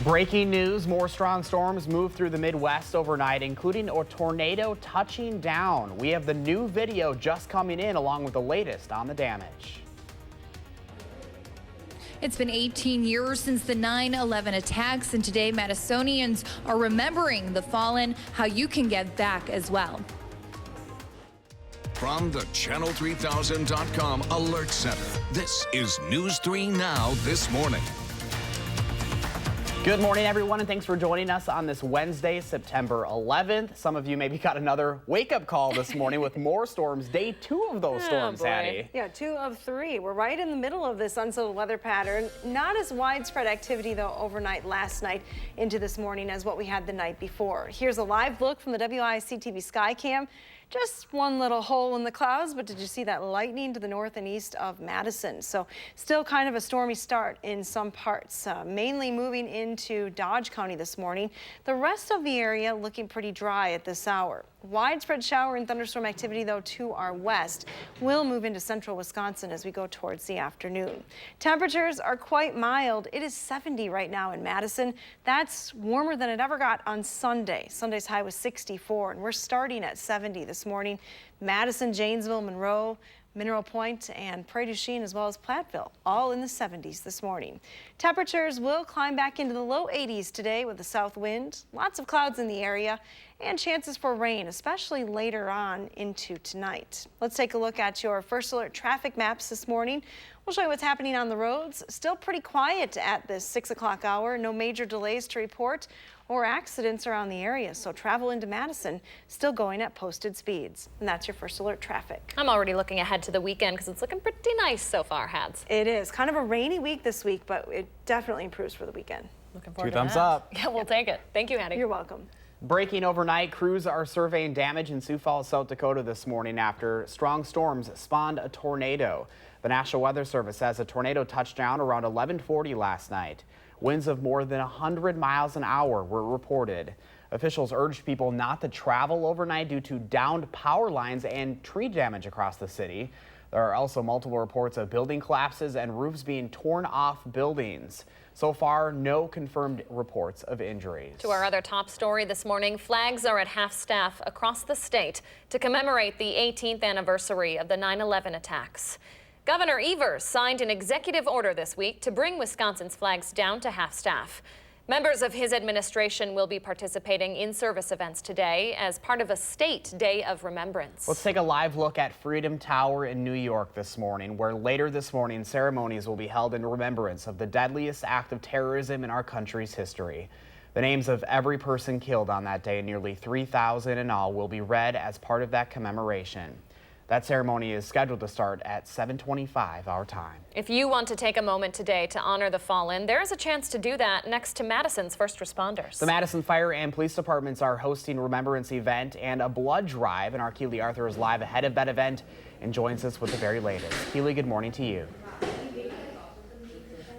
Breaking news, more strong storms moved through the Midwest overnight, including a tornado touching down. We have the new video just coming in along with the latest on the damage. It's been 18 years since the 9/11 attacks, and today Madisonians are remembering the fallen, how you can give back as well. From the Channel3000.com Alert Center, this is News 3 Now this morning. Good morning, everyone, and thanks for joining us on this Wednesday, September 11th. Some of you maybe got another wake-up call this morning with more storms. Day 2 of those storms, Hattie. Yeah, 2 of 3. We're right in the middle of this unsettled weather pattern. Not as widespread activity, though, overnight last night into this morning as what we had the night before. Here's a live look from the WISC-TV Skycam. Just one little hole in the clouds, but did you see that lightning to the north and east of Madison? So still kind of a stormy start in some parts, mainly moving into Dodge County this morning. The rest of the area looking pretty dry at this hour. Widespread shower and thunderstorm activity, though, to our west will move into central Wisconsin as we go towards the afternoon. Temperatures are quite mild. It is 70 right now in Madison. That's warmer than it ever got on Sunday. Sunday's high was 64, and we're starting at 70 this morning. Madison, Janesville, Monroe, Mineral Point, and Prairie du Chien, as well as Platteville, all in the 70s this morning. Temperatures will climb back into the low 80s today with the south wind. Lots of clouds in the area and chances for rain, especially later on into tonight. Let's take a look at your first alert traffic maps this morning. We'll show you what's happening on the roads. Still pretty quiet at this 6 o'clock hour. No major delays to report or accidents around the area. So travel into Madison still going at posted speeds. And that's your first alert traffic. I'm already looking ahead to the weekend because it's looking pretty nice so far, Hads. It is kind of a rainy week this week, but it definitely improves for the weekend. Looking forward 2 to thumbs that. up. Yeah, we'll take it. Thank you, Hattie. You're welcome. Breaking overnight, crews are surveying damage in Sioux Falls, South Dakota this morning after strong storms spawned a tornado. The National Weather Service says a tornado touched down around 11:40 last night. Winds of more than 100 miles an hour were reported. Officials urged people not to travel overnight due to downed power lines and tree damage across the city. There are also multiple reports of building collapses and roofs being torn off buildings. So far, no confirmed reports of injuries. To our other top story this morning, flags are at half-staff across the state to commemorate the 18th anniversary of the 9/11 attacks. Governor Evers signed an executive order this week to bring Wisconsin's flags down to half-staff. Members of his administration will be participating in service events today as part of a state day of remembrance. Let's take a live look at Freedom Tower in New York this morning, where later this morning ceremonies will be held in remembrance of the deadliest act of terrorism in our country's history. The names of every person killed on that day, nearly 3,000 in all, will be read as part of that commemoration. That ceremony is scheduled to start at 7:25 our time. If you want to take a moment today to honor the fallen, there is a chance to do that next to Madison's first responders. The Madison Fire and Police Departments are hosting a remembrance event and a blood drive, and our Keely Arthur is live ahead of that event and joins us with the very latest. Keely, good morning to you.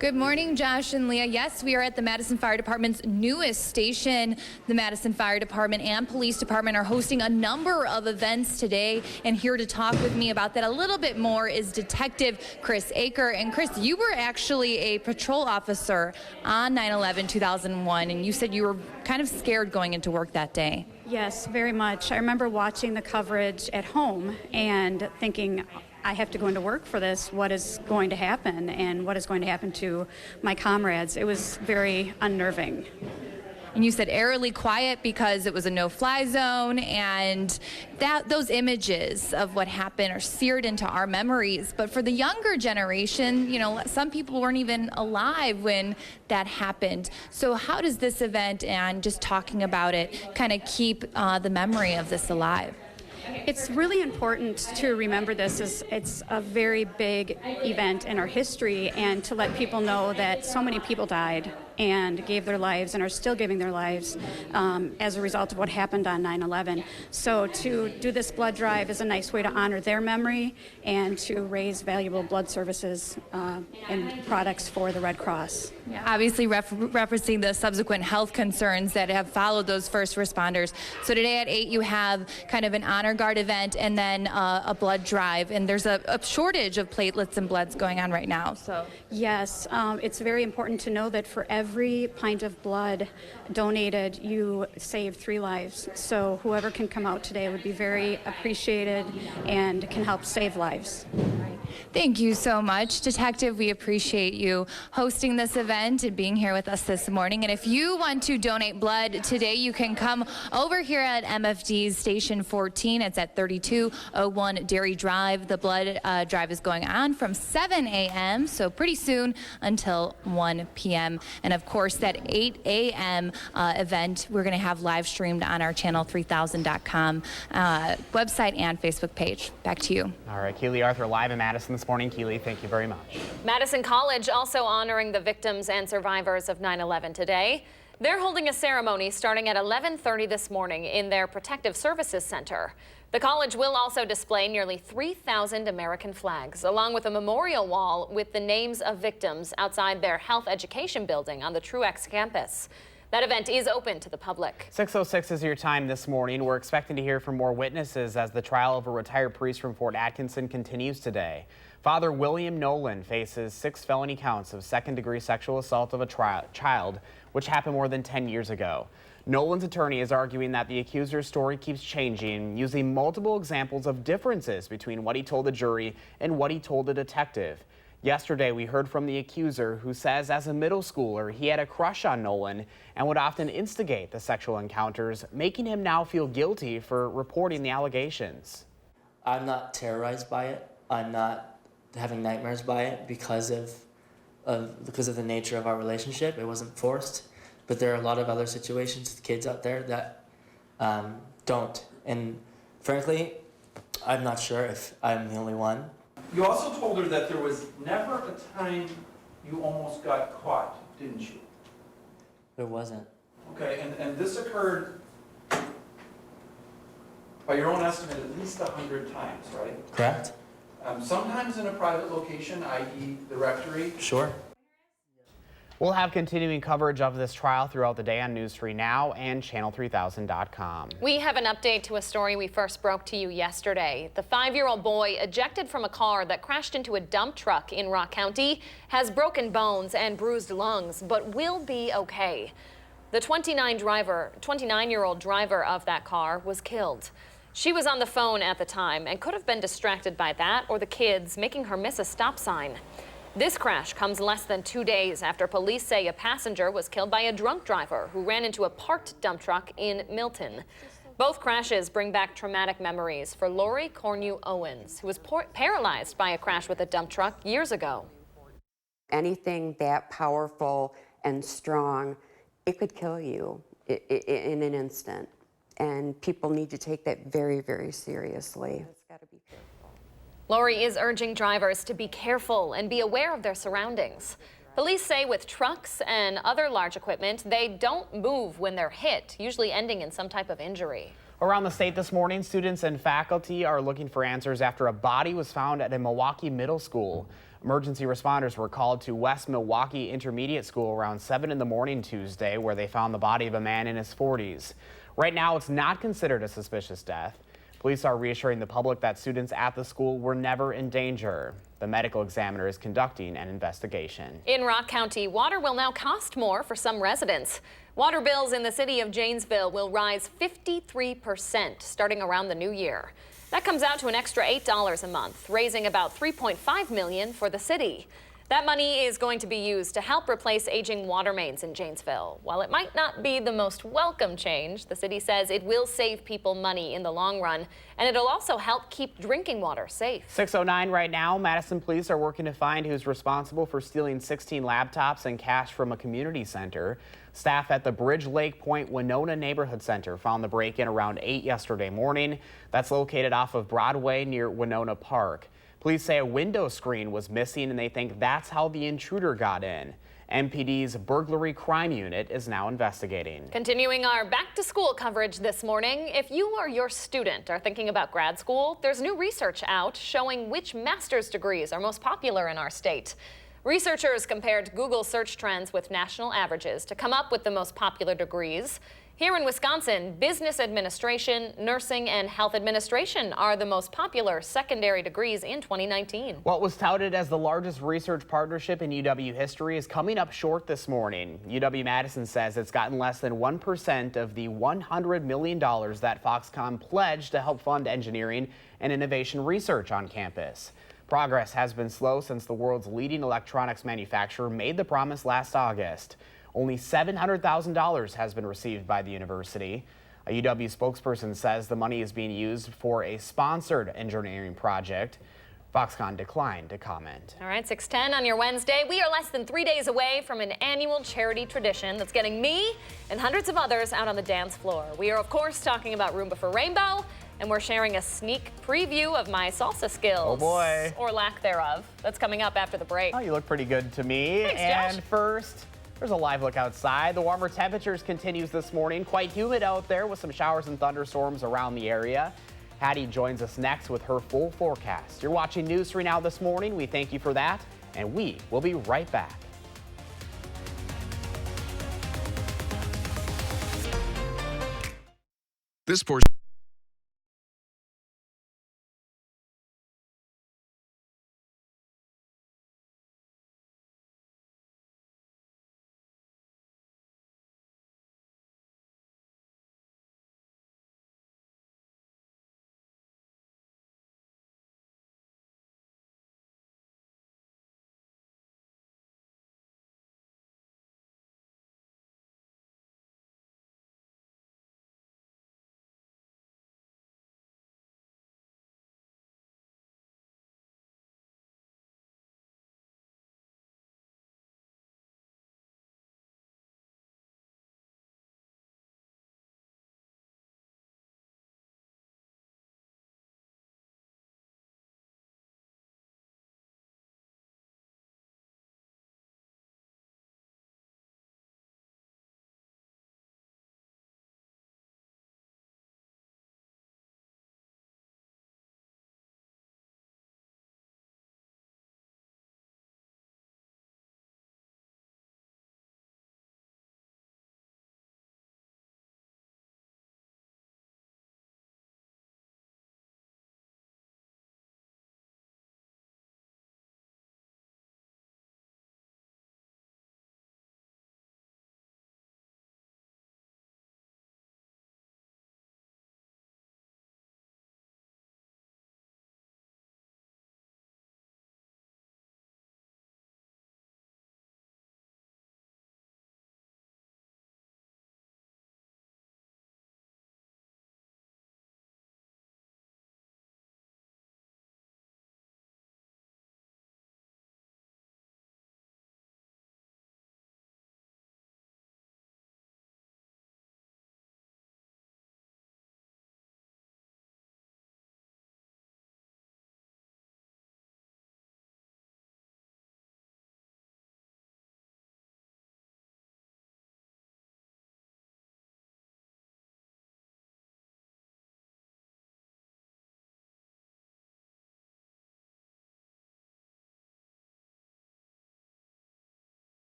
Good morning, Josh and Leah. Yes, we are at the Madison Fire Department's newest station. The Madison Fire Department and Police Department are hosting a number of events today, and here to talk with me about that a little bit more is Detective Chris Aker. And Chris, you were actually a patrol officer on 9/11/2001, and you said you were kind of scared going into work that day. Yes, very much. I remember watching the coverage at home and thinking, I have to go into work for this. What is going to happen, and what is going to happen to my comrades? It was very unnerving. And you said eerily quiet because it was a no-fly zone, and those images of what happened are seared into our memories. But for the younger generation, you know, some people weren't even alive when that happened. So how does this event and just talking about it kind of keep the memory of this alive? It's really important to remember this as it's a very big event in our history, and to let people know that so many people died and gave their lives and are still giving their lives as a result of what happened on 9/11. So to do this blood drive is a nice way to honor their memory and to raise valuable blood services and products for the Red Cross. Yeah, obviously referencing the subsequent health concerns that have followed those first responders. So today at 8 you have kind of an honor guard event and then a blood drive, and there's a shortage of platelets and bloods going on right now. So yes, it's very important to know that for every every pint of blood donated, you save 3 lives. So whoever can come out today would be very appreciated and can help save lives. Thank you so much, Detective. We appreciate you hosting this event and being here with us this morning. And if you want to donate blood today, you can come over here at MFD's Station 14. It's at 3201 Dairy Drive. The blood drive is going on from 7 a.m., so pretty soon until 1 p.m. And of course, that 8 a.m. Event, we're going to have live streamed on our channel3000.com website and Facebook page. Back to you. All right, Keely Arthur live in Madison this morning. Keely, thank you very much. Madison College also honoring the victims and survivors of 9/11 today. They're holding a ceremony starting at 11:30 this morning in their Protective Services Center. The college will also display nearly 3,000 American flags, along with a memorial wall with the names of victims outside their health education building on the Truex campus. That event is open to the public. 6:06 is your time this morning. We're expecting to hear from more witnesses as the trial of a retired priest from Fort Atkinson continues today. Father William Nolan faces 6 felony counts of second-degree sexual assault of a child, which happened more than 10 years ago. Nolan's attorney is arguing that the accuser's story keeps changing, using multiple examples of differences between what he told the jury and what he told the detective. Yesterday, we heard from the accuser, who says as a middle schooler, he had a crush on Nolan and would often instigate the sexual encounters, making him now feel guilty for reporting the allegations. I'm not terrorized by it. I'm not having nightmares by it because of the nature of our relationship. It wasn't forced. But there are a lot of other situations with kids out there that don't. And frankly, I'm not sure if I'm the only one. You also told her that there was never a time you almost got caught, didn't you? There wasn't. Okay, and this occurred, by your own estimate, at least 100 times, right? Correct? Sometimes in a private location, i.e. the rectory. Sure. We'll have continuing coverage of this trial throughout the day on News 3 Now and channel3000.com. We have an update to a story we first broke to you yesterday. The 5-year-old boy ejected from a car that crashed into a dump truck in Rock County has broken bones and bruised lungs, but will be okay. The 29-year-old driver of that car was killed. She was on the phone at the time and could have been distracted by that or the kids, making her miss a stop sign. This crash comes less than 2 days after police say a passenger was killed by a drunk driver who ran into a parked dump truck in Milton. Both crashes bring back traumatic memories for Lori Cornu Owens, who was paralyzed by a crash with a dump truck years ago. Anything that powerful and strong, it could kill you in an instant. And people need to take that very, very seriously. It's got to be careful. Lori is urging drivers to be careful and be aware of their surroundings. Police say with trucks and other large equipment, they don't move when they're hit, usually ending in some type of injury. Around the state this morning, students and faculty are looking for answers after a body was found at a Milwaukee middle school. Emergency responders were called to West Milwaukee Intermediate School around 7 in the morning Tuesday, where they found the body of a man in his 40s. Right now, it's not considered a suspicious death. Police are reassuring the public that students at the school were never in danger. The medical examiner is conducting an investigation. In Rock County, water will now cost more for some residents. Water bills in the city of Janesville will rise 53% starting around the new year. That comes out to an extra $8 a month, raising about $3.5 million for the city. That money is going to be used to help replace aging water mains in Janesville. While it might not be the most welcome change, the city says it will save people money in the long run, and it'll also help keep drinking water safe. 6:09 right now. Madison police are working to find who's responsible for stealing 16 laptops and cash from a community center. Staff at the Bridge Lake Point Winona Neighborhood Center found the break-in around 8 yesterday morning. That's located off of Broadway near Winona Park. Police say a window screen was missing and they think that's how the intruder got in. MPD's burglary crime unit is now investigating. Continuing our back to school coverage this morning, if you or your student are thinking about grad school, there's new research out showing which master's degrees are most popular in our state. Researchers compared Google search trends with national averages to come up with the most popular degrees. Here in Wisconsin, business administration, nursing, and health administration are the most popular secondary degrees in 2019. What was touted as the largest research partnership in UW history is coming up short this morning. UW-Madison says it's gotten less than 1% of the $100 million that Foxconn pledged to help fund engineering and innovation research on campus. Progress has been slow since the world's leading electronics manufacturer made the promise last August. Only $700,000 has been received by the university. A UW spokesperson says the money is being used for a sponsored engineering project. Foxconn declined to comment. All right, 6:10 on your Wednesday. We are less than 3 days away from an annual charity tradition that's getting me and hundreds of others out on the dance floor. We are, of course, talking about Roomba for Rainbow, and we're sharing a sneak preview of my salsa skills. Oh, boy. Or lack thereof. That's coming up after the break. Oh, you look pretty good to me. Thanks, and Josh. first, there's a live look outside. The warmer temperatures continues this morning. Quite humid out there with some showers and thunderstorms around the area. Hattie joins us next with her full forecast. You're watching News 3 Now this morning. We thank you for that, and we will be right back. This portion.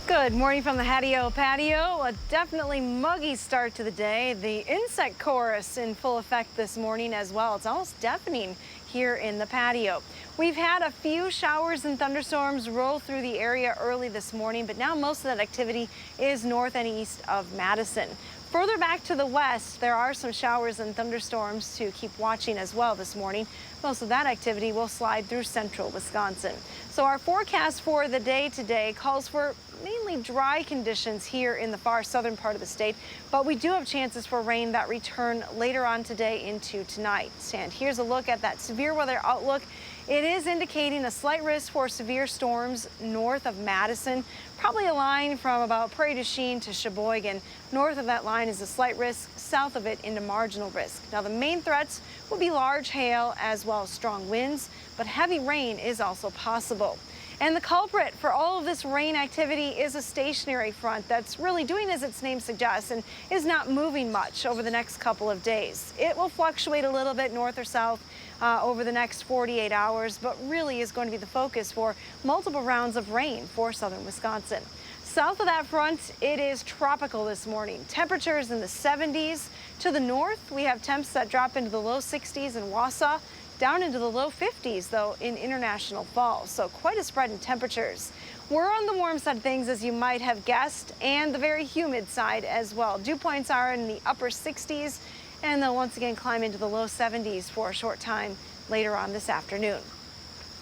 Good morning from the Hattie-O patio. A definitely muggy start to the day. The insect chorus in full effect this morning as well. It's almost deafening here in the patio. We've had a few showers and thunderstorms roll through the area early this morning, but now most of that activity is north and east of Madison. Further back to the west, there are some showers and thunderstorms to keep watching as well this morning. Most of that activity will slide through central Wisconsin. So our forecast for the day today calls for mainly dry conditions here in the far southern part of the state, but we do have chances for rain that return later on today into tonight. And here's a look at that severe weather outlook It is indicating a slight risk for severe storms north of Madison, probably a line from about Prairie du Chien to Sheboygan. North of that line is a slight risk, south of it into marginal risk. Now, the main threats will be large hail as well as strong winds, but heavy rain is also possible. And the culprit for all of this rain activity is a stationary front that's really doing as its name suggests and is not moving much over the next couple of days. It will fluctuate a little bit north or south over the next 48 hours, but really is going to be the focus for multiple rounds of rain for southern Wisconsin. South of that front, it is tropical this morning. Temperatures in the 70s. To the north, we have temps that drop into the low 60s in Wausau, down into the low 50s, though, in International Falls. So quite a spread in temperatures. We're on the warm side of things, as you might have guessed, and the very humid side as well. Dew points are in the upper 60s, and they'll once again climb into the low 70s for a short time later on this afternoon.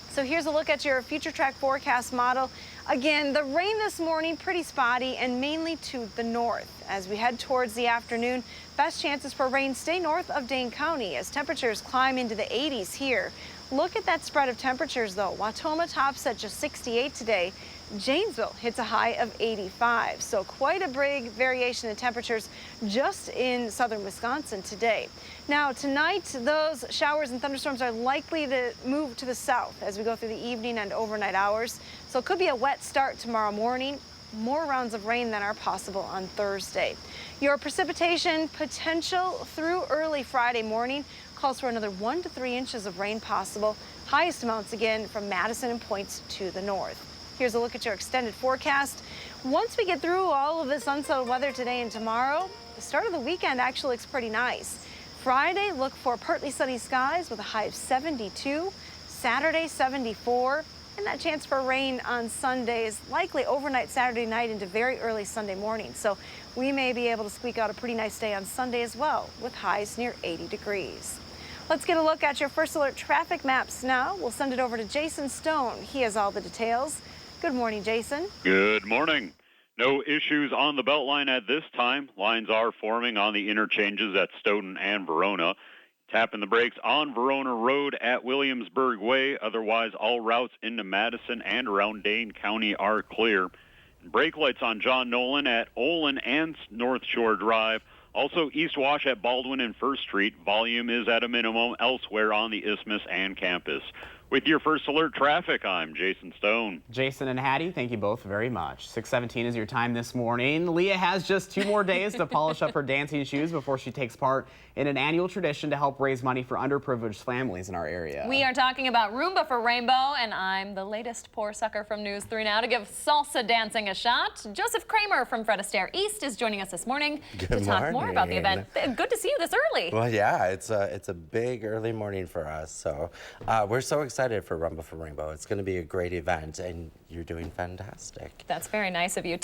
So here's a look at your future track forecast model. Again, the rain this morning, pretty spotty and mainly to the north. As we head towards the afternoon, best chances for rain stay north of Dane County as temperatures climb into the 80s here. Look at that spread of temperatures, though. Wautoma tops at just 68 today. Janesville hits a high of 85, so quite a big variation in temperatures just in southern Wisconsin today. Now, tonight, those showers and thunderstorms are likely to move to the south as we go through the evening and overnight hours, so it could be a wet start tomorrow morning. More rounds of rain than are possible on Thursday. Your precipitation potential through early Friday morning calls for another 1 to 3 inches of rain possible. Highest amounts again from Madison and points to the north. Here's a look at your extended forecast. Once we get through all of this unsettled weather today and tomorrow, the start of the weekend actually looks pretty nice. Friday, look for partly sunny skies with a high of 72. Saturday, 74. And that chance for rain on Sunday is likely overnight Saturday night into very early Sunday morning. So we may be able to squeak out a pretty nice day on Sunday as well, with highs near 80 degrees. Let's get a look at your first alert traffic maps now. We'll send it over to Jason Stone. He has all the details. Good morning, Jason. Good morning. No issues on the Beltline at this time. Lines are forming on the interchanges at Stoughton and Verona. Tapping the brakes on Verona Road at Williamsburg Way. Otherwise, all routes into Madison and around Dane County are clear. Brake lights on John Nolan at Olin and North Shore Drive. Also, East Wash at Baldwin and First Street. Volume is at a minimum elsewhere on the Isthmus and campus. With your first alert traffic, I'm Jason Stone. Jason and Hattie, thank you both very much. 6:17 is your time this morning. Leah has just 2 more days to polish up her dancing shoes before she takes part in an annual tradition to help raise money for underprivileged families in our area. We are talking about Roomba for Rainbow, and I'm the latest poor sucker from News 3 Now to give salsa dancing a shot. Joseph Kramer from Fred Astaire East is joining us this morning to talk more about the event. Good to see you this early. Well, yeah, it's a big early morning for us, so we're so excited for Rumba for Rainbow. It's going to be a great event, and you're doing fantastic. That's very nice of you.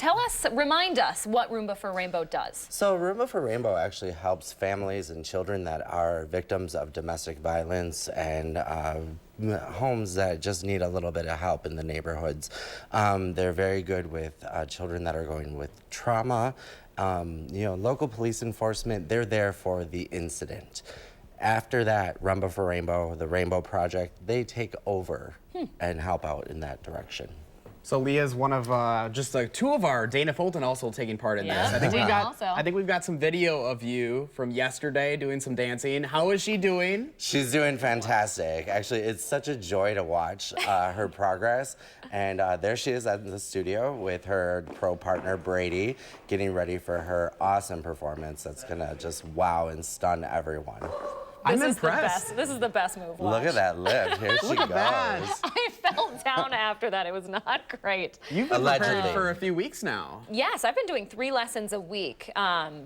Remind us what Roomba for Rainbow does. So Roomba for Rainbow actually helps families and children that are victims of domestic violence and homes that just need a little bit of help in the neighborhoods. They're very good with children that are going with trauma. Local police enforcement, they're there for the incident. After that, Rumba for Rainbow, the Rainbow Project, they take over and help out in that direction. So Leah's one of just 2 of our, Dana Fulton also taking part in this. I think we've got some video of you from yesterday doing some dancing. How is she doing? She's doing fantastic. Actually, it's such a joy to watch her progress. And there she is at the studio with her pro partner, Brady, getting ready for her awesome performance that's gonna just wow and stun everyone. I'm impressed. This is the best move. Look at that lip. Here she goes. I fell down after that. It was not great. You've been preparing for a few weeks now. Yes, I've been doing 3 lessons a week.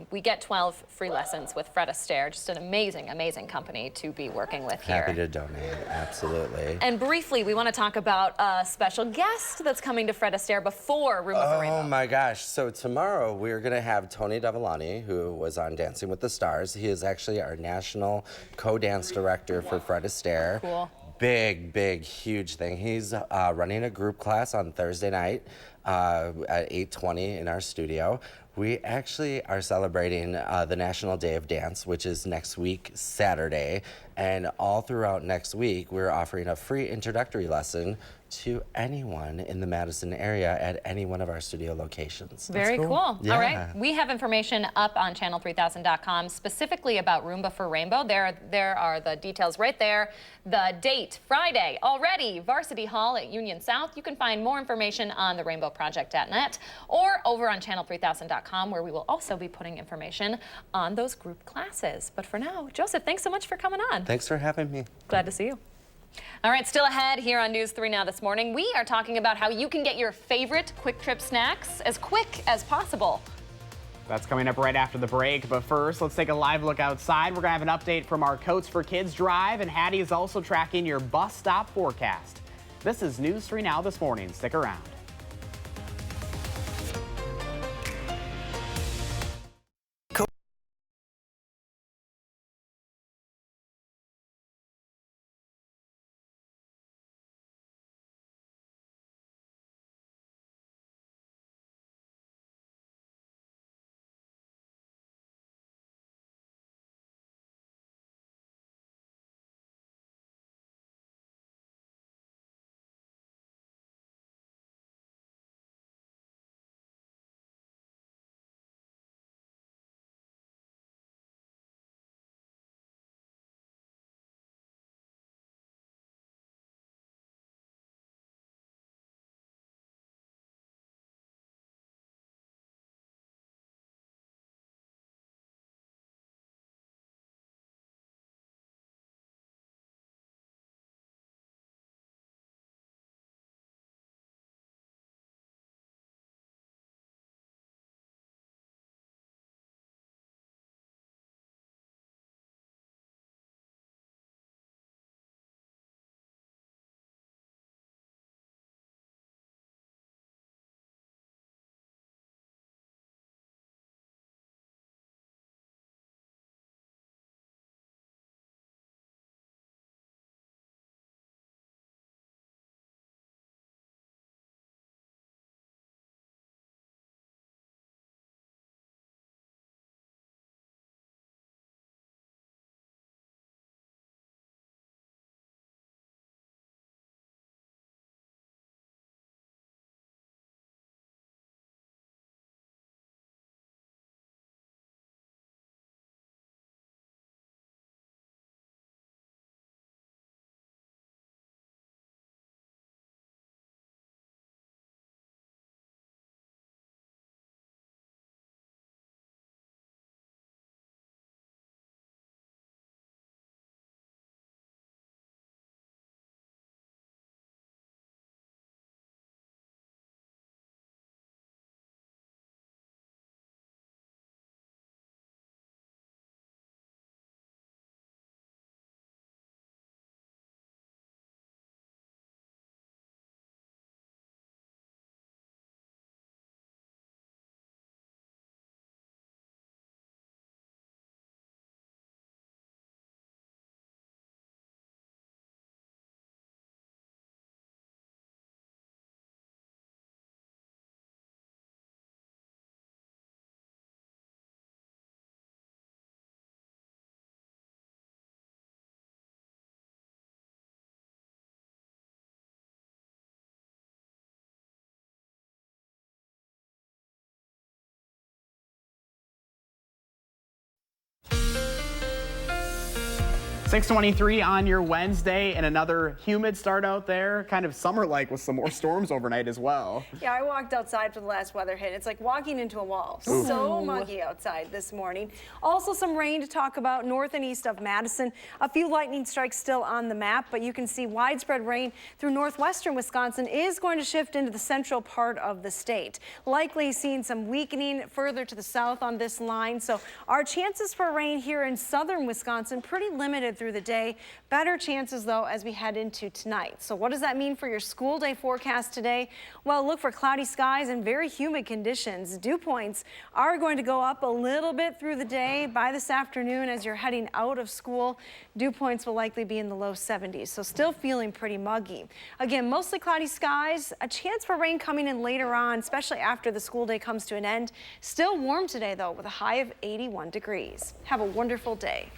We get 12 free lessons with Fred Astaire. Just an amazing, amazing company to be working with here. Happy to donate, absolutely. And briefly, we want to talk about a special guest that's coming to Fred Astaire before Roomba for Rainbow. Oh my gosh. So tomorrow we're going to have Tony Devolani, who was on Dancing with the Stars. He is actually our national co-dance director for Fred Astaire. Cool. Big, huge thing. He's running a group class on Thursday night. at 8:20 in our studio. We actually are celebrating the National Day of Dance, which is next week, Saturday. And all throughout next week, we're offering a free introductory lesson to anyone in the Madison area at any one of our studio locations. Very cool. Yeah. All right. We have information up on channel3000.com specifically about Roomba for Rainbow. There are the details right there. The date, Friday, already, Varsity Hall at Union South. You can find more information on the rainbowproject.net or over on channel3000.com, where we will also be putting information on those group classes. But for now, Joseph, thanks so much for coming on. Thanks for having me. Glad to see you. All right, still ahead here on News 3 Now this morning, we are talking about how you can get your favorite Quick Trip snacks as quick as possible. That's coming up right after the break. But first, let's take a live look outside. We're going to have an update from our Coats for Kids drive, and Hattie is also tracking your bus stop forecast. This is News 3 Now this morning. Stick around. .23 on your Wednesday, and another humid start out there, kind of summer-like with some more storms overnight as well. Yeah, I walked outside for the last weather hit. It's like walking into a wall. Ooh. So muggy outside this morning. Also some rain to talk about north and east of Madison. A few lightning strikes still on the map, but you can see widespread rain through northwestern Wisconsin is going to shift into the central part of the state. Likely seeing some weakening further to the south on this line, so our chances for rain here in southern Wisconsin pretty limited bit through the day. Better chances, though, as we head into tonight. So what does that mean for your school day forecast today? Well, look for cloudy skies and very humid conditions. Dew points are going to go up a little bit through the day. By this afternoon, as you're heading out of school, dew points will likely be in the low 70s, so still feeling pretty muggy. Again, mostly cloudy skies, a chance for rain coming in later on, especially after the school day comes to an end. Still warm today, though, with a high of 81 degrees. Have a wonderful day.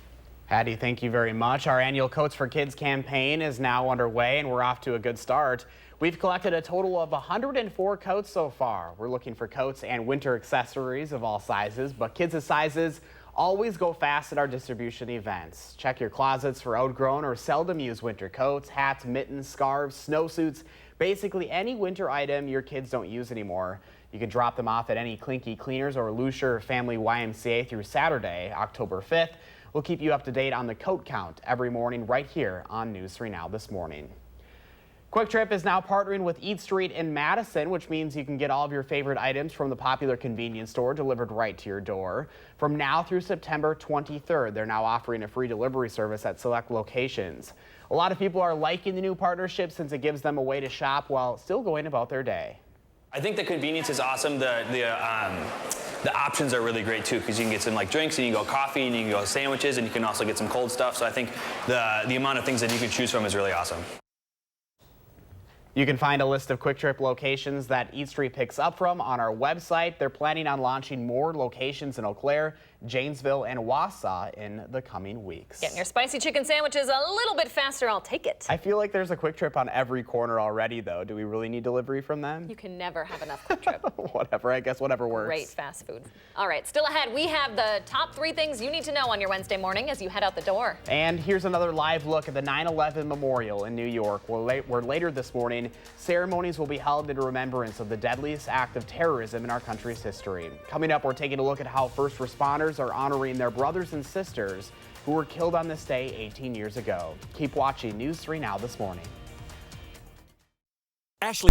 Patty, thank you very much. Our annual Coats for Kids campaign is now underway, and we're off to a good start. We've collected a total of 104 coats so far. We're looking for coats and winter accessories of all sizes, but kids' sizes always go fast at our distribution events. Check your closets for outgrown or seldom used winter coats, hats, mittens, scarves, snowsuits, basically any winter item your kids don't use anymore. You can drop them off at any Clinky Cleaners or Lucier Family YMCA through Saturday, October 5th. We'll keep you up to date on the coat count every morning right here on News 3 Now this morning. Quick Trip is now partnering with Eat Street in Madison, which means you can get all of your favorite items from the popular convenience store delivered right to your door. From now through September 23rd, they're now offering a free delivery service at select locations. A lot of people are liking the new partnership since it gives them a way to shop while still going about their day. I think the convenience is awesome. The options are really great too, because you can get some like drinks and you can go coffee and you can go sandwiches and you can also get some cold stuff. So I think the amount of things that you can choose from is really awesome. You can find a list of Quick Trip locations that Eat Street picks up from on our website. They're planning on launching more locations in Eau Claire, Janesville, and Wausau in the coming weeks. Getting your spicy chicken sandwiches a little bit faster, I'll take it. I feel like there's a Quick Trip on every corner already, though. Do we really need delivery from them? You can never have enough Quick Trip. Whatever, I guess whatever works. Great fast food. All right, still ahead, we have the top 3 things you need to know on your Wednesday morning as you head out the door. And here's another live look at the 9/11 Memorial in New York, where later this morning, ceremonies will be held in remembrance of the deadliest act of terrorism in our country's history. Coming up, we're taking a look at how first responders are honoring their brothers and sisters who were killed on this day 18 years ago. Keep watching News 3 Now this morning. Ashley.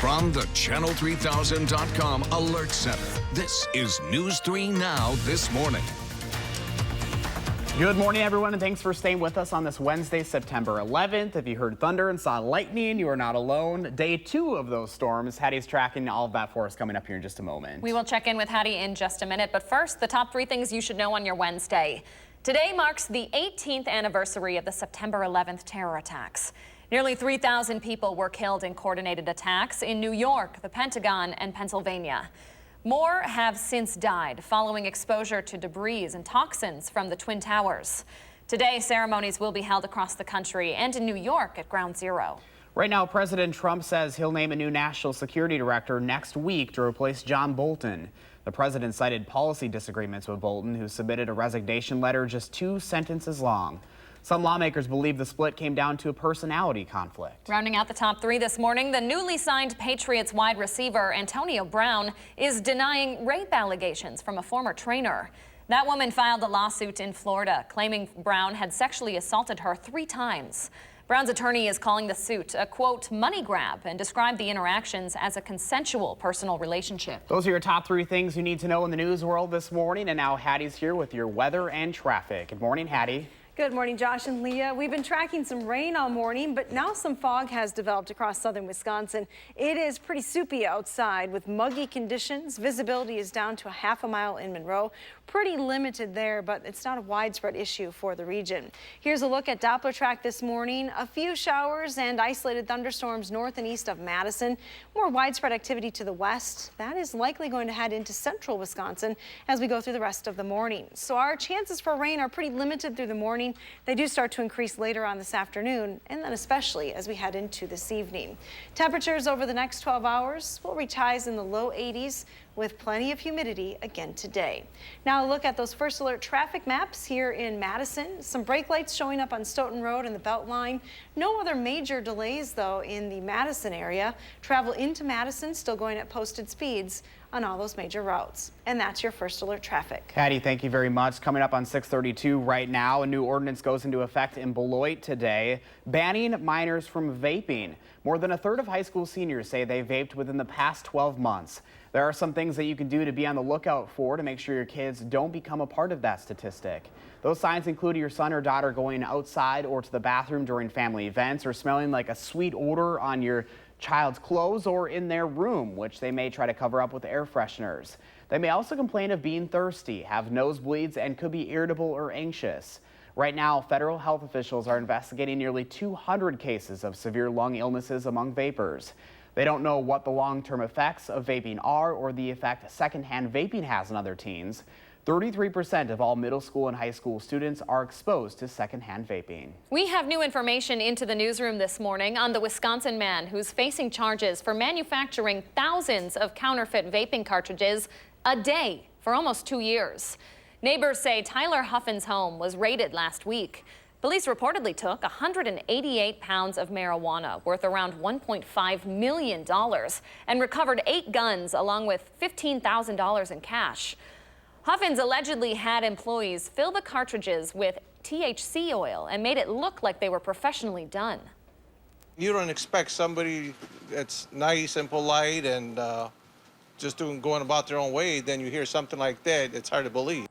From the Channel3000.com Alert Center, this is News 3 Now this morning. Good morning, everyone, and thanks for staying with us on this Wednesday, September 11th. If you heard thunder and saw lightning, you are not alone. Day 2 of those storms. Hattie's tracking all of that for us coming up here in just a moment. We will check in with Hattie in just a minute, but first, the top 3 things you should know on your Wednesday. Today marks the 18th anniversary of the September 11th terror attacks. Nearly 3,000 people were killed in coordinated attacks in New York, the Pentagon, and Pennsylvania. More have since died following exposure to debris and toxins from the Twin Towers. Today, ceremonies will be held across the country and in New York at Ground Zero. Right now, President Trump says he'll name a new national security director next week to replace John Bolton. The president cited policy disagreements with Bolton, who submitted a resignation letter just 2 sentences long. Some lawmakers believe the split came down to a personality conflict. Rounding out the top 3 this morning, the newly signed Patriots wide receiver Antonio Brown is denying rape allegations from a former trainer. That woman filed a lawsuit in Florida, claiming Brown had sexually assaulted her 3 times. Brown's attorney is calling the suit a, quote, money grab, and described the interactions as a consensual personal relationship. Those are your top 3 things you need to know in the news world this morning. And now Hattie's here with your weather and traffic. Good morning, Hattie. Good morning, Josh and Leah. We've been tracking some rain all morning, but now some fog has developed across southern Wisconsin. It is pretty soupy outside with muggy conditions. Visibility is down to a half a mile in Monroe. Pretty limited there, but it's not a widespread issue for the region. Here's a look at Doppler track this morning. A few showers and isolated thunderstorms north and east of Madison. More widespread activity to the west. That is likely going to head into central Wisconsin as we go through the rest of the morning. So our chances for rain are pretty limited through the morning. They do start to increase later on this afternoon, and then especially as we head into this evening. Temperatures over the next 12 hours will reach highs in the low 80s with plenty of humidity again today. Now a look at those first alert traffic maps here in Madison. Some brake lights showing up on Stoughton Road and the Beltline. No other major delays though in the Madison area. Travel into Madison still going at posted speeds on all those major routes. And that's your first alert traffic. Hattie, thank you very much. Coming up on 6:32 right now, a new ordinance goes into effect in Beloit today, banning minors from vaping. More than a third of high school seniors say they vaped within the past 12 months. There are some things that you can do to be on the lookout for to make sure your kids don't become a part of that statistic. Those signs include your son or daughter going outside or to the bathroom during family events, or smelling like a sweet odor on your child's clothes or in their room, which they may try to cover up with air fresheners. They may also complain of being thirsty, have nosebleeds, and could be irritable or anxious. Right now, federal health officials are investigating nearly 200 cases of severe lung illnesses among vapers. They don't know what the long-term effects of vaping are or the effect secondhand vaping has on other teens. 33% of all middle school and high school students are exposed to secondhand vaping. We have new information into the newsroom this morning on the Wisconsin man who's facing charges for manufacturing thousands of counterfeit vaping cartridges a day for almost 2 years. Neighbors say Tyler Huffin's home was raided last week. Police reportedly took 188 pounds of marijuana worth around $1.5 million and recovered 8 guns along with $15,000 in cash. Huffins allegedly had employees fill the cartridges with THC oil and made it look like they were professionally done. You don't expect somebody that's nice and polite and just going about their own way, then you hear something like that, it's hard to believe.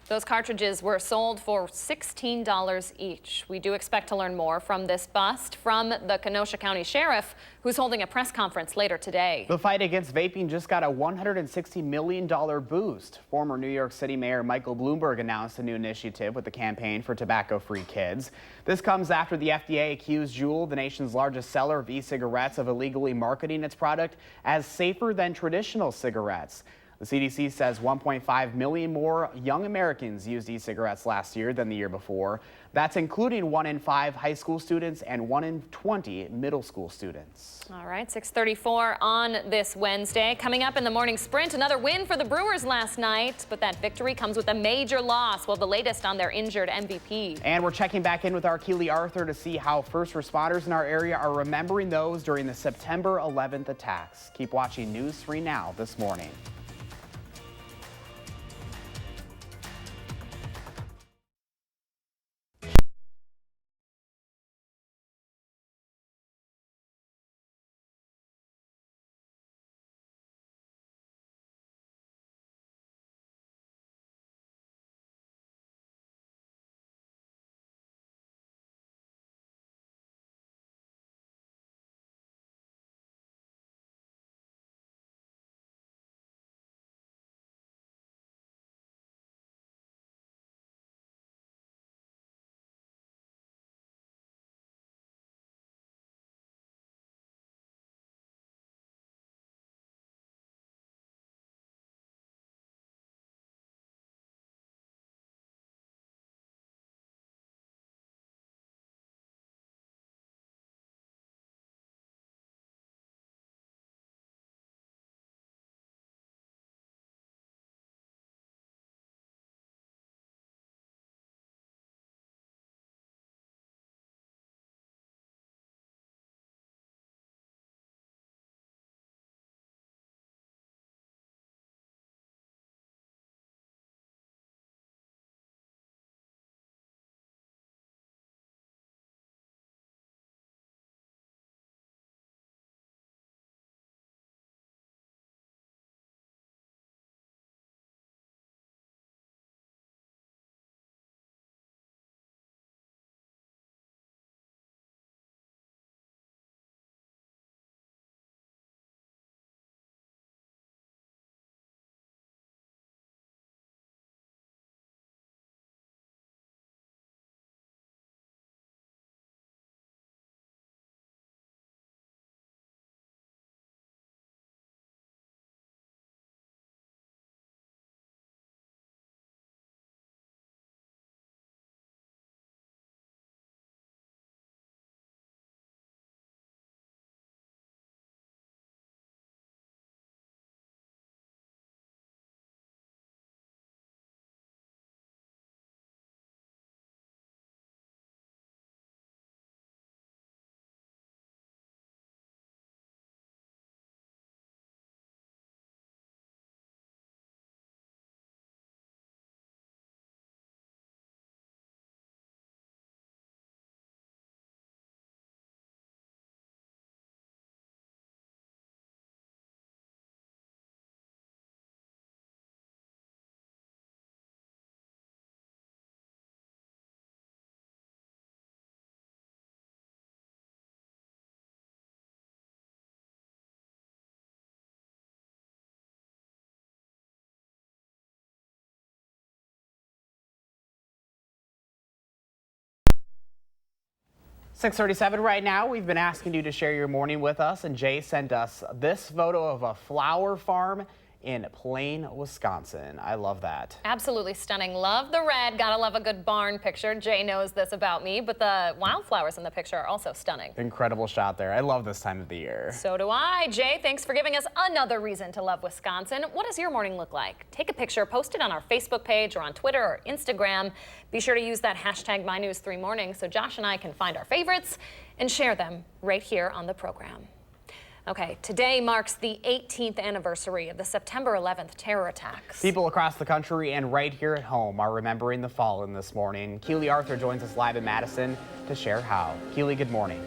Those cartridges were sold for $16 each. We do expect to learn more from this bust from the Kenosha County Sheriff, who's holding a press conference later today. The fight against vaping just got a $160 million boost. Former New York City Mayor Michael Bloomberg announced a new initiative with the Campaign for Tobacco-Free Kids. This comes after the FDA accused Juul, the nation's largest seller of e-cigarettes, of illegally marketing its product as safer than traditional cigarettes. The CDC says 1.5 million more young Americans used e-cigarettes last year than the year before. That's including 1 in 5 high school students and 1 in 20 middle school students. All right, 6:34 on this Wednesday. Coming up in the morning sprint, another win for the Brewers last night, but that victory comes with a major loss. Well, the latest on their injured MVP. And we're checking back in with our Keely Arthur to see how first responders in our area are remembering those during the September 11th attacks. Keep watching News 3 Now this morning. 6:37 right now. We've been asking you to share your morning with us, and Jay sent us this photo of a flower farm in Plain, Wisconsin. I love that. Absolutely stunning. Love the red. Gotta love a good barn picture. Jay knows this about me, but the wildflowers in the picture are also stunning. Incredible shot there. I love this time of the year. So do I. Jay, thanks for giving us another reason to love Wisconsin. What does your morning look like? Take a picture, post it on our Facebook page or on Twitter or Instagram. Be sure to use that hashtag MyNews3Morning so Josh and I can find our favorites and share them right here on the program. Okay, today marks the 18th anniversary of the September 11th terror attacks. People across the country and right here at home are remembering the fallen this morning. Keely Arthur joins us live in Madison to share how. Keely, good morning.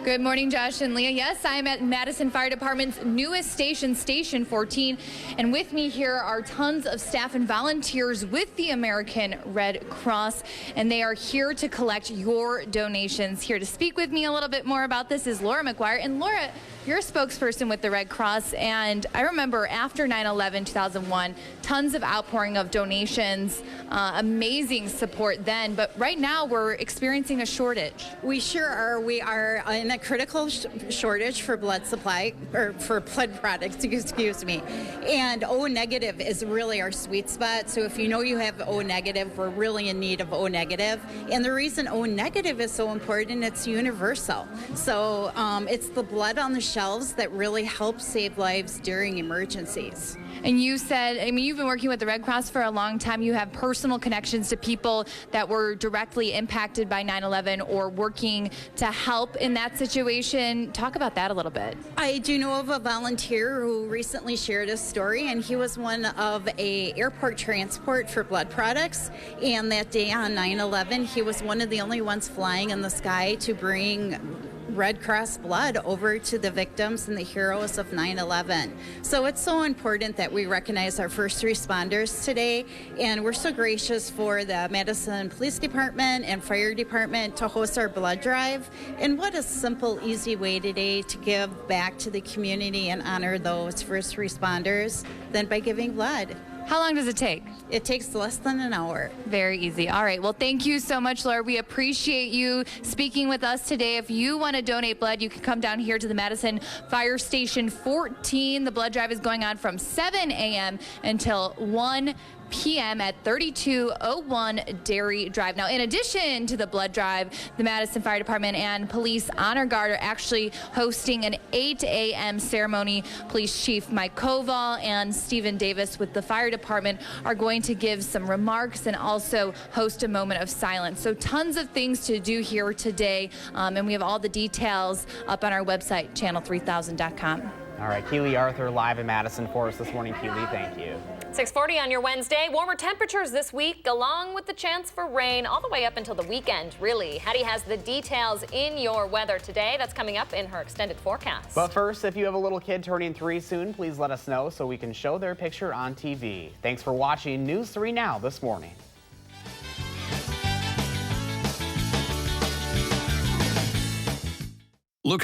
Good morning, Josh and Leah. Yes, I am at Madison Fire Department's newest station, Station 14. And with me here are tons of staff and volunteers with the American Red Cross. And they are here to collect your donations. Here to speak with me a little bit more about this is Laura McGuire. And Laura, you're a spokesperson with the Red Cross. And I remember after 9/11, 2001, tons of outpouring of donations, amazing support then. But right now we're experiencing a shortage. We sure are. We are in a critical shortage for blood supply, or for blood products, excuse me. And O negative is really our sweet spot. So if you know you have O negative, we're really in need of O negative. And the reason O negative is so important, it's universal. So it's the blood on the shelves that really helps save lives during emergencies. And you said, I mean, you've been working with the Red Cross for a long time. You have personal connections to people that were directly impacted by 9/11 or working to help in that situation. Talk about that a little bit. I do know of a volunteer who recently shared a story, and he was one of a airport transport for blood products. And that day on 9/11, he was one of the only ones flying in the sky to bring Red Cross blood over to the victims and the heroes of 9/11. So it's so important that we recognize our first responders today, and we're so gracious for the Madison Police Department and Fire Department to host our blood drive. And what a simple, easy way today to give back to the community and honor those first responders than by giving blood. How long does it take? It takes less than an hour. Very easy. All right. Well, thank you so much, Laura. We appreciate you speaking with us today. If you want to donate blood, you can come down here to the Madison Fire Station 14. The blood drive is going on from 7 a.m. until 1 p.m. at 3201 Dairy Drive. Now, in addition to the blood drive, the Madison Fire Department and Police Honor Guard are actually hosting an 8 a.m. ceremony. Police Chief Mike Koval and Stephen Davis with the Fire Department are going to give some remarks and also host a moment of silence. So tons of things to do here today, and we have all the details up on our website, channel3000.com. All right, Keely Arthur live in Madison for us this morning. Keely, thank you. 6:40 on your Wednesday. Warmer temperatures this week, along with the chance for rain all the way up until the weekend, really. Hattie has the details in your weather today. That's coming up in her extended forecast. But first, if you have a little kid turning 3 soon, please let us know so we can show their picture on TV. Thanks for watching News 3 Now this morning. Look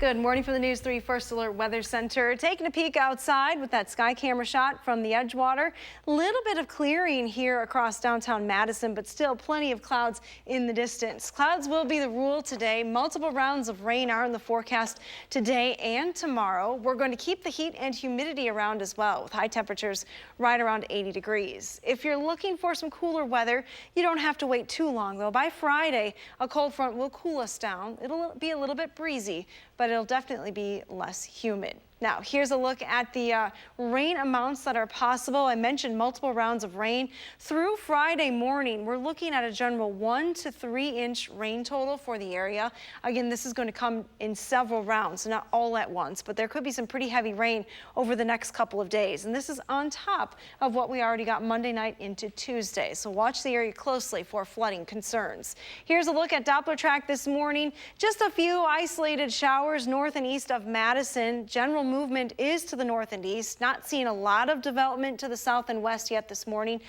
Good morning from the News 3 First Alert Weather Center. Taking a peek outside with that sky camera shot from the Edgewater. Little bit of clearing here across downtown Madison, but still plenty of clouds in the distance. Clouds will be the rule today. Multiple rounds of rain are in the forecast today and tomorrow. We're going to keep the heat and humidity around as well, with high temperatures right around 80 degrees. If you're looking for some cooler weather, you don't have to wait too long, though. By Friday, a cold front will cool us down. It'll be a little bit breezy, but it'll definitely be less humid. Now, here's a look at the rain amounts that are possible. I mentioned multiple rounds of rain. Through Friday morning, we're looking at a general 1 to 3 inch rain total for the area. Again, this is going to come in several rounds, not all at once, but there could be some pretty heavy rain over the next couple of days. And this is on top of what we already got Monday night into Tuesday. So watch the area closely for flooding concerns. Here's a look at Doppler track this morning. Just a few isolated showers north and east of Madison. General movement is to the north and east. Not seeing a lot of development to the south and west yet this morning.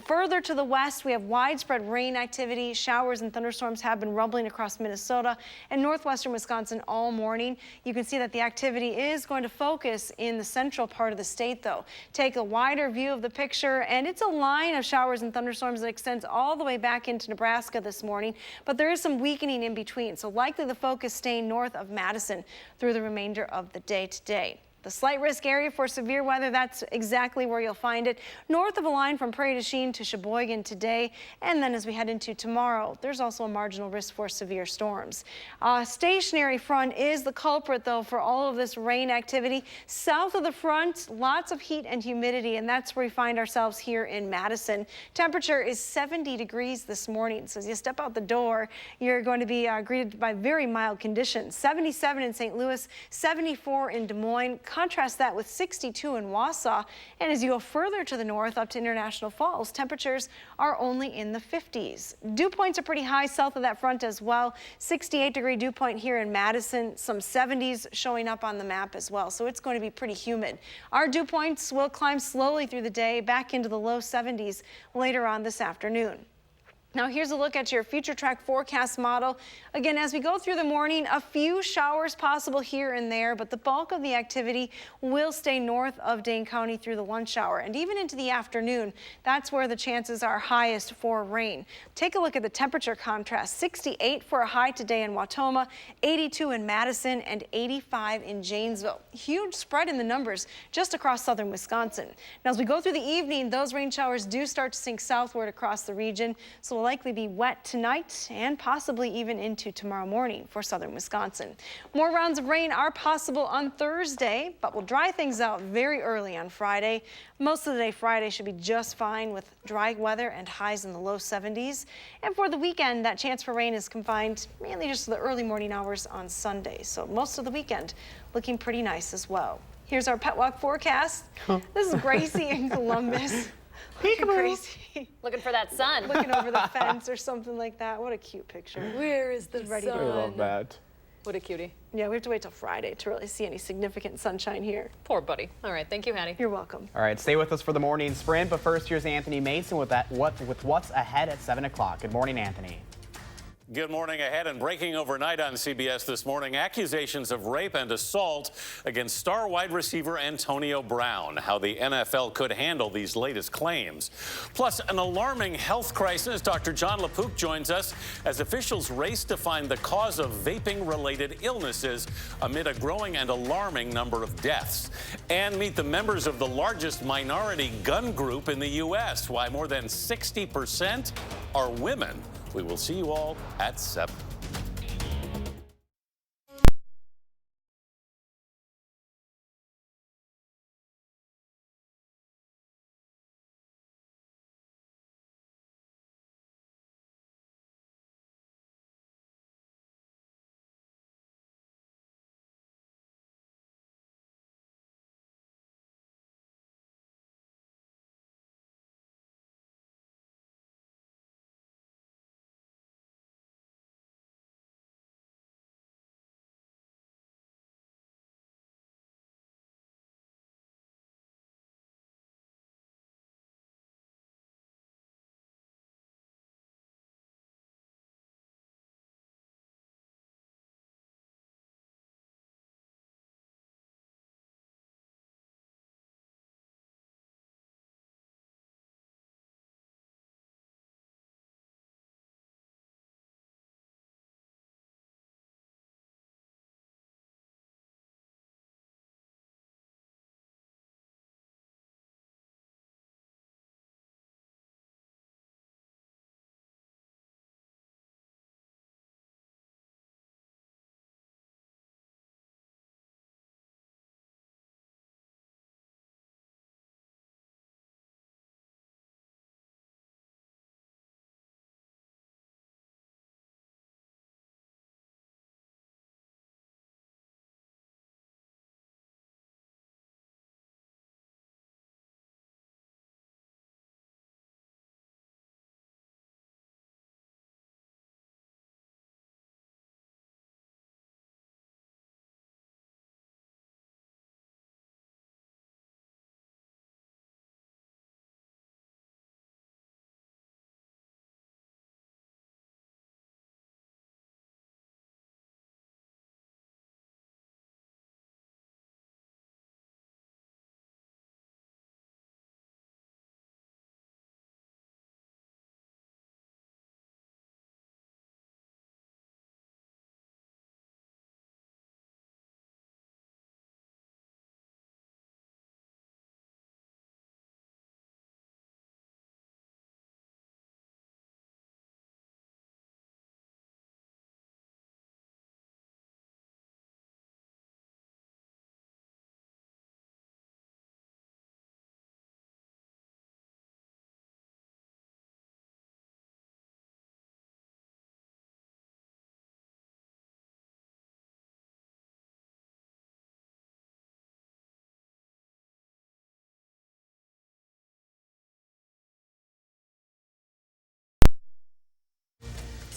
Further to the west, we have widespread rain activity. Showers and thunderstorms have been rumbling across Minnesota and northwestern Wisconsin all morning. You can see that the activity is going to focus in the central part of the state, though. Take a wider view of the picture, and it's a line of showers and thunderstorms that extends all the way back into Nebraska this morning, but there is some weakening in between, so likely the focus staying north of Madison through the remainder of the day today. The slight risk area for severe weather, that's exactly where you'll find it. North of a line from Prairie du Chien to Sheboygan today. And then as we head into tomorrow, there's also a marginal risk for severe storms. Stationary front is the culprit, though, for all of this rain activity. South of the front, lots of heat and humidity, and that's where we find ourselves here in Madison. Temperature is 70 degrees this morning. So as you step out the door, you're going to be greeted by very mild conditions. 77 in St. Louis, 74 in Des Moines. Contrast that with 62 in Wausau, and as you go further to the north up to International Falls, temperatures are only in the 50s. Dew points are pretty high south of that front as well. 68-degree dew point here in Madison, some 70s showing up on the map as well, so it's going to be pretty humid. Our dew points will climb slowly through the day, back into the low 70s later on this afternoon. Now here's a look at your future track forecast model. Again, as we go through the morning, a few showers possible here and there, but the bulk of the activity will stay north of Dane County through the lunch hour and even into the afternoon. That's where the chances are highest for rain. Take a look at the temperature contrast. 68 for a high today in Wautoma, 82 in Madison, and 85 in Janesville. Huge spread in the numbers just across southern Wisconsin. Now as we go through the evening, those rain showers do start to sink southward across the region, so will likely be wet tonight and possibly even into tomorrow morning for southern Wisconsin. More rounds of rain are possible on Thursday, but we'll dry things out very early on Friday. Most of the day Friday should be just fine with dry weather and highs in the low 70s. And for the weekend, that chance for rain is confined mainly just to the early morning hours on Sunday. So most of the weekend looking pretty nice as well. Here's our pet walk forecast. This is Gracie in Columbus. Crazy. Looking for that sun. Looking over the fence or something like that. What a cute picture. Where is the Ready sun? to I love that. What a cutie. Yeah, we have to wait till Friday to really see any significant sunshine here. Poor buddy. All right, thank you, Hattie. You're welcome. All right, stay with us for the morning sprint, but first here's Anthony Mason with what's ahead at 7 o'clock. Good morning, Anthony. Good morning. Ahead and breaking overnight on CBS this morning, accusations of rape and assault against star wide receiver Antonio Brown. How the NFL could handle these latest claims. Plus, an alarming health crisis. Dr. John LaPook joins us as officials race to find the cause of vaping-related illnesses amid a growing and alarming number of deaths. And meet the members of the largest minority gun group in the U.S. Why more than 60% are women. We will see you all at 7.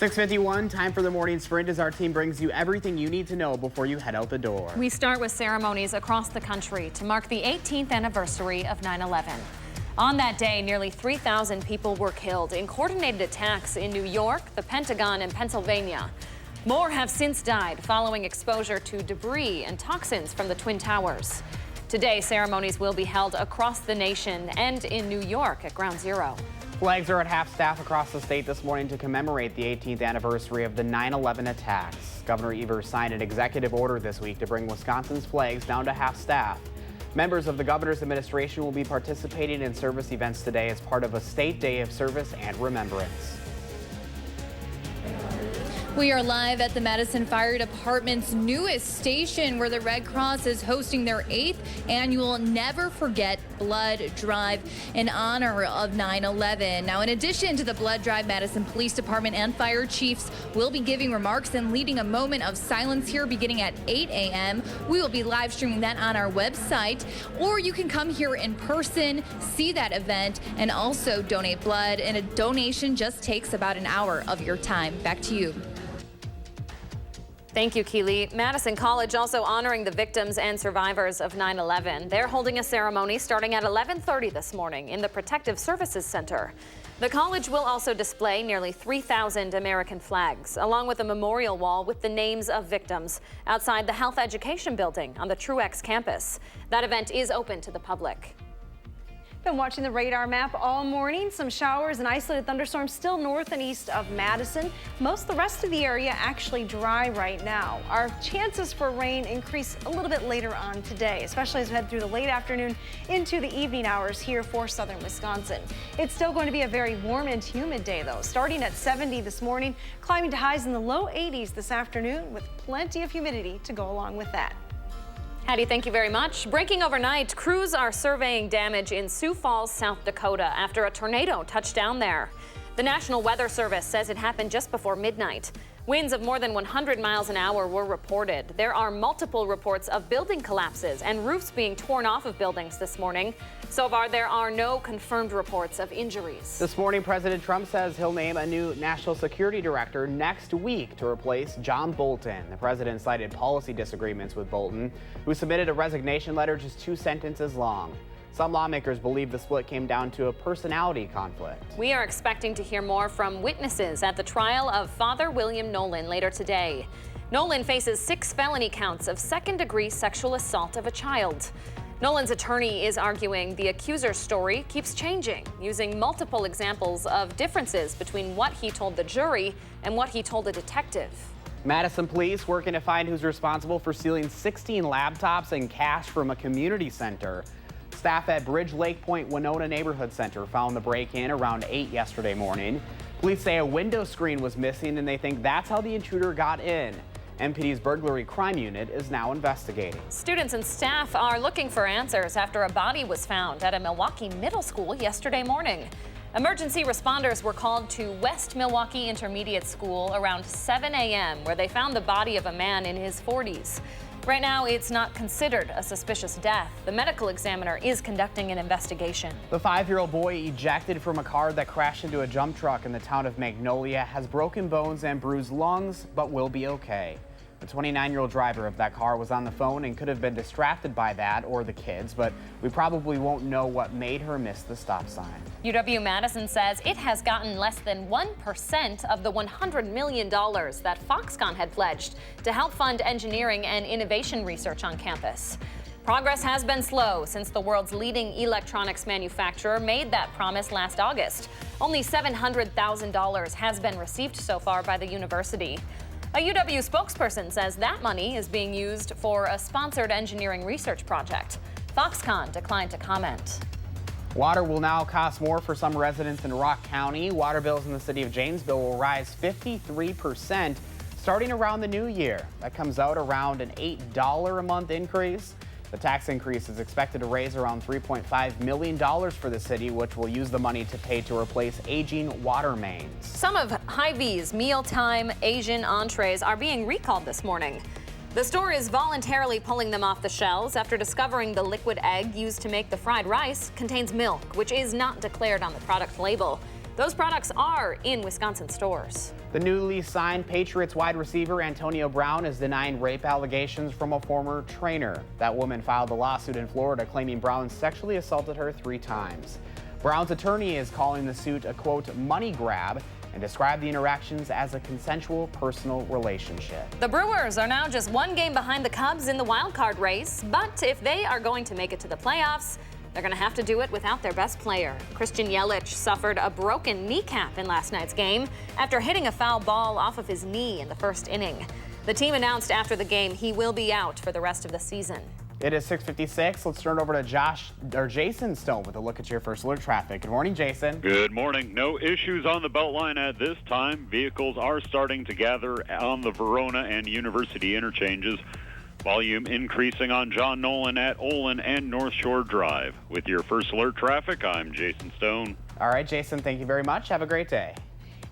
6:51, time for the morning sprint as our team brings you everything you need to know before you head out the door. We start with ceremonies across the country to mark the 18th anniversary of 9/11. On that day, nearly 3,000 people were killed in coordinated attacks in New York, the Pentagon, and Pennsylvania. More have since died following exposure to debris and toxins from the Twin Towers. Today, ceremonies will be held across the nation and in New York at Ground Zero. Flags are at half-staff across the state this morning to commemorate the 18th anniversary of the 9/11 attacks. Governor Evers signed an executive order this week to bring Wisconsin's flags down to half-staff. Members of the governor's administration will be participating in service events today as part of a state day of service and remembrance. We are live at the Madison Fire Department's newest station where the Red Cross is hosting their 8th annual Never Forget Blood Drive in honor of 9/11. Now, in addition to the blood drive, Madison Police Department and fire chiefs will be giving remarks and leading a moment of silence here beginning at 8 a.m. We will be live streaming that on our website, or you can come here in person, see that event, and also donate blood. And a donation just takes about an hour of your time. Back to you. Thank you, Keely. Madison College also honoring the victims and survivors of 9/11. They're holding a ceremony starting at 11:30 this morning in the Protective Services Center. The college will also display nearly 3,000 American flags, along with a memorial wall with the names of victims outside the Health Education Building on the Truex campus. That event is open to the public. Been watching the radar map all morning. Some showers and isolated thunderstorms still north and east of Madison. Most of the rest of the area actually dry right now. Our chances for rain increase a little bit later on today, especially as we head through the late afternoon into the evening hours here for southern Wisconsin. It's still going to be a very warm and humid day, though, starting at 70 this morning, climbing to highs in the low 80s this afternoon with plenty of humidity to go along with that. Hattie, thank you very much. Breaking overnight, crews are surveying damage in Sioux Falls, South Dakota after a tornado touched down there. The National Weather Service says it happened just before midnight. Winds of more than 100 miles an hour were reported. There are multiple reports of building collapses and roofs being torn off of buildings this morning. So far, there are no confirmed reports of injuries. This morning, President Trump says he'll name a new national security director next week to replace John Bolton. The president cited policy disagreements with Bolton, who submitted a resignation letter just 2 sentences long. Some lawmakers believe the split came down to a personality conflict. We are expecting to hear more from witnesses at the trial of Father William Nolan later today. Nolan faces 6 felony counts of second-degree sexual assault of a child. Nolan's attorney is arguing the accuser's story keeps changing, using multiple examples of differences between what he told the jury and what he told a detective. Madison police working to find who's responsible for stealing 16 laptops and cash from a community center. Staff at Bridge Lake Point Winona Neighborhood Center found the break-in around 8 yesterday morning. Police say a window screen was missing and they think that's how the intruder got in. MPD's burglary crime unit is now investigating. Students and staff are looking for answers after a body was found at a Milwaukee middle school yesterday morning. Emergency responders were called to West Milwaukee Intermediate School around 7 a.m. where they found the body of a man in his 40s. Right now, it's not considered a suspicious death. The medical examiner is conducting an investigation. The 5-year-old boy ejected from a car that crashed into a dump truck in the town of Magnolia has broken bones and bruised lungs, but will be okay. The 29-year-old driver of that car was on the phone and could have been distracted by that or the kids, but we probably won't know what made her miss the stop sign. UW-Madison says it has gotten less than 1% of the $100 million that Foxconn had pledged to help fund engineering and innovation research on campus. Progress has been slow since the world's leading electronics manufacturer made that promise last August. Only $700,000 has been received so far by the university. A UW spokesperson says that money is being used for a sponsored engineering research project. Foxconn declined to comment. Water will now cost more for some residents in Rock County. Water bills in the city of Janesville will rise 53% starting around the new year. That comes out around an $8 a month increase. The tax increase is expected to raise around $3.5 million for the city, which will use the money to pay to replace aging water mains. Some of Hy-Vee's mealtime Asian entrees are being recalled this morning. The store is voluntarily pulling them off the shelves after discovering the liquid egg used to make the fried rice contains milk, which is not declared on the product label. Those products are in Wisconsin stores. The newly signed Patriots wide receiver Antonio Brown is denying rape allegations from a former trainer. That woman filed a lawsuit in Florida claiming Brown sexually assaulted her 3 times. Brown's attorney is calling the suit a, quote, money grab, and described the interactions as a consensual personal relationship. The Brewers are now just 1 game behind the Cubs in the wild card race, but if they are going to make it to the playoffs, they're going to have to do it without their best player. Christian Yelich suffered a broken kneecap in last night's game after hitting a foul ball off of his knee in the first inning. The team announced after the game he will be out for the rest of the season. It is 6:56. Let's turn it over to Jason Stone with a look at your first alert traffic. Good morning, Jason. Good morning. No issues on the Beltline at this time. Vehicles are starting to gather on the Verona and University interchanges. Volume increasing on John Nolan at Olin and North Shore Drive. With your first alert traffic, I'm Jason Stone. All right, Jason, thank you very much. Have a great day.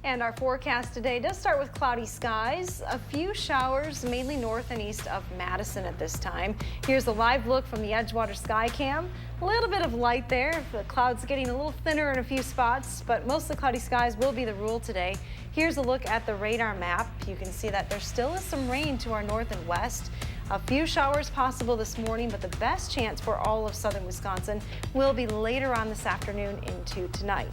And our forecast today does start with cloudy skies. A few showers, mainly north and east of Madison at this time. Here's a live look from the Edgewater Sky Cam. A little bit of light there. The clouds getting a little thinner in a few spots, but mostly cloudy skies will be the rule today. Here's a look at the radar map. You can see that there still is some rain to our north and west. A few showers possible this morning, but the best chance for all of southern Wisconsin will be later on this afternoon into tonight.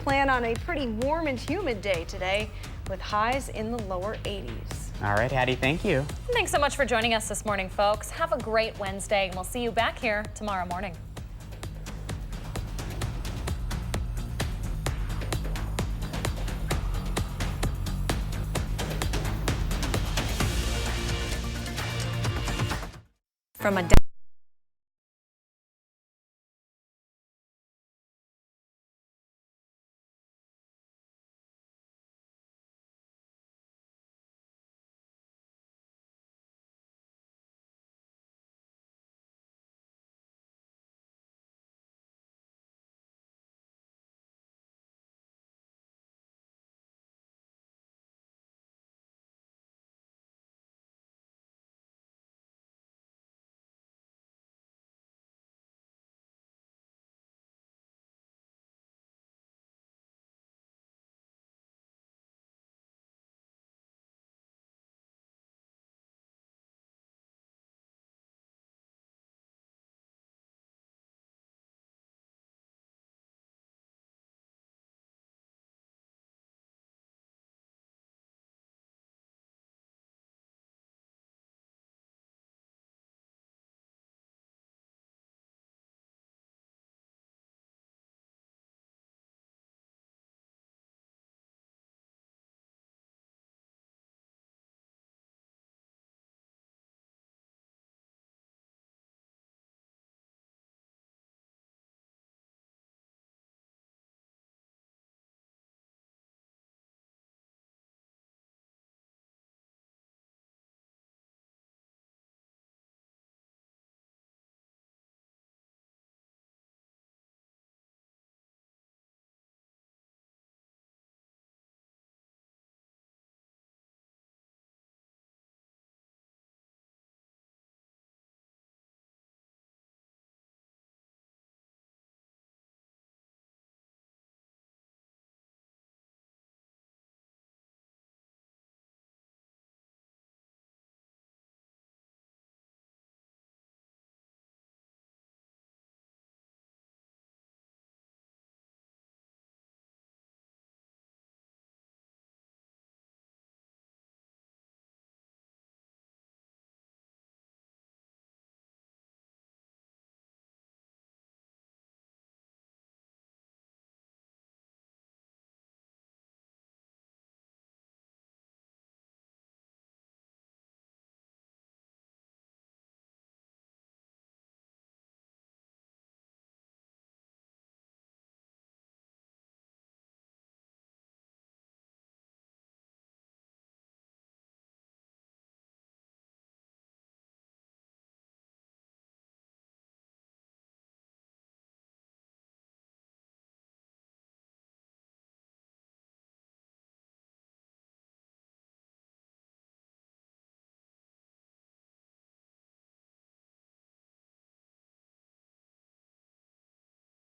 Plan on a pretty warm and humid day today with highs in the lower 80s. All right, Hattie, thank you. Thanks so much for joining us this morning, folks. Have a great Wednesday, and we'll see you back here tomorrow morning. From a